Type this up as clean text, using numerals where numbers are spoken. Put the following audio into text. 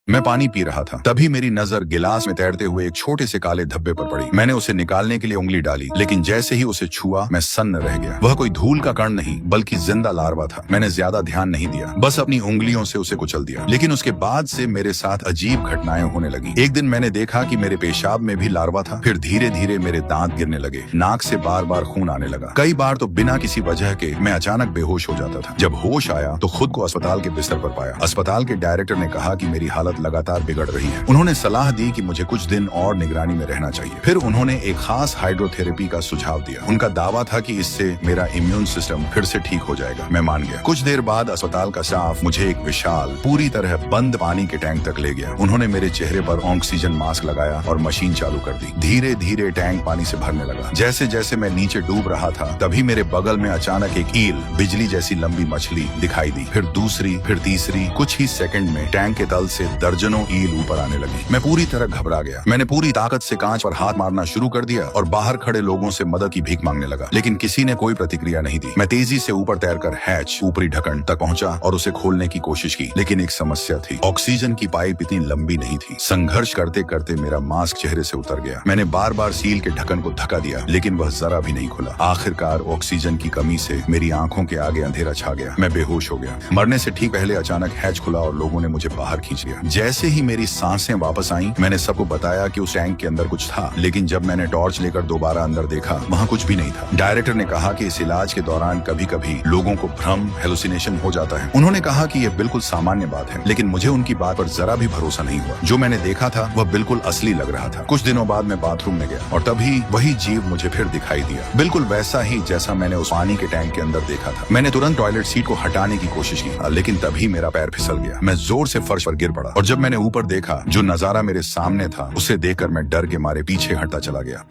मैं पानी पी रहा था, तभी मेरी नजर गिलास में तैरते हुए एक छोटे से काले धब्बे पर पड़ी। मैंने उसे निकालने के लिए उंगली डाली, लेकिन जैसे ही उसे छुआ मैं सन्न रह गया। वह कोई धूल का कण नहीं बल्कि जिंदा लार्वा था। मैंने ज्यादा ध्यान नहीं दिया, बस अपनी उंगलियों से उसे कुचल दिया। लेकिन उसके बाद से मेरे साथ अजीब घटनाएं होने लगी। एक दिन मैंने देखा कि मेरे पेशाब में भी लार्वा था। फिर धीरे धीरे मेरे दांत गिरने लगे, नाक से बार बार खून आने लगा। कई बार तो बिना किसी वजह के मैं अचानक बेहोश हो जाता था। जब होश आया तो खुद को अस्पताल के बिस्तर पर पाया। अस्पताल के डायरेक्टर ने कहा कि मेरी हालत लगातार बिगड़ रही है। उन्होंने सलाह दी कि मुझे कुछ दिन और निगरानी में रहना चाहिए। फिर उन्होंने एक खास हाइड्रोथेरेपी का सुझाव दिया। उनका दावा था कि इससे मेरा इम्यून सिस्टम फिर से ठीक हो जाएगा। मैं मान गया। कुछ देर बाद अस्पताल का स्टाफ मुझे एक विशाल, पूरी तरह बंद पानी के टैंक तक ले गया। उन्होंने मेरे चेहरे पर ऑक्सीजन मास्क लगाया और मशीन चालू कर दी। धीरे धीरे टैंक पानी से भरने लगा। जैसे जैसे मैं नीचे डूब रहा था, तभी मेरे बगल में अचानक एक ईल, बिजली जैसी लंबी मछली दिखाई दी। फिर दूसरी, फिर तीसरी। कुछ ही सेकंड में टैंक के तल से दर्जनों ईल ऊपर आने लगी। मैं पूरी तरह घबरा गया। मैंने पूरी ताकत से कांच पर हाथ मारना शुरू कर दिया और बाहर खड़े लोगों से मदद की भीख मांगने लगा, लेकिन किसी ने कोई प्रतिक्रिया नहीं दी। मैं तेजी से ऊपर तैरकर हैच, ऊपरी ढक्कन तक पहुंचा और उसे खोलने की कोशिश की, लेकिन एक समस्या थी। ऑक्सीजन की पाइप इतनी लंबी नहीं थी। संघर्ष करते करते मेरा मास्क चेहरे से उतर गया। मैंने बार बार सील के ढक्कन को धक्का दिया, लेकिन वह जरा भी नहीं खुला। आखिरकार ऑक्सीजन की कमी से मेरी आंखों के आगे अंधेरा छा गया। मैं बेहोश हो गया। मरने से ठीक पहले अचानक हैच खुला और लोगों ने मुझे बाहर खींच लिया। जैसे ही मेरी सांसें वापस आईं, मैंने सबको बताया कि उस टैंक के अंदर कुछ था, लेकिन जब मैंने टॉर्च लेकर दोबारा अंदर देखा, वहाँ कुछ भी नहीं था। डायरेक्टर ने कहा कि इस इलाज के दौरान कभी कभी लोगों को भ्रम, हेलुसिनेशन हो जाता है। उन्होंने कहा कि यह बिल्कुल सामान्य बात है, लेकिन मुझे उनकी बात पर जरा भी भरोसा नहीं हुआ। जो मैंने देखा था वह बिल्कुल असली लग रहा था। कुछ दिनों बाद मैं बाथरूम में गया और तभी वही जीव मुझे फिर दिखाई दिया, बिल्कुल वैसा ही जैसा मैंने उस पानी के टैंक के अंदर देखा था। मैंने तुरंत टॉयलेट सीट को हटाने की कोशिश की, लेकिन तभी मेरा पैर फिसल गया। मैं जोर से फर्श पर गिर पड़ा और जब मैंने ऊपर देखा, जो नजारा मेरे सामने था, उसे देखकर मैं डर के मारे पीछे हटता चला गया।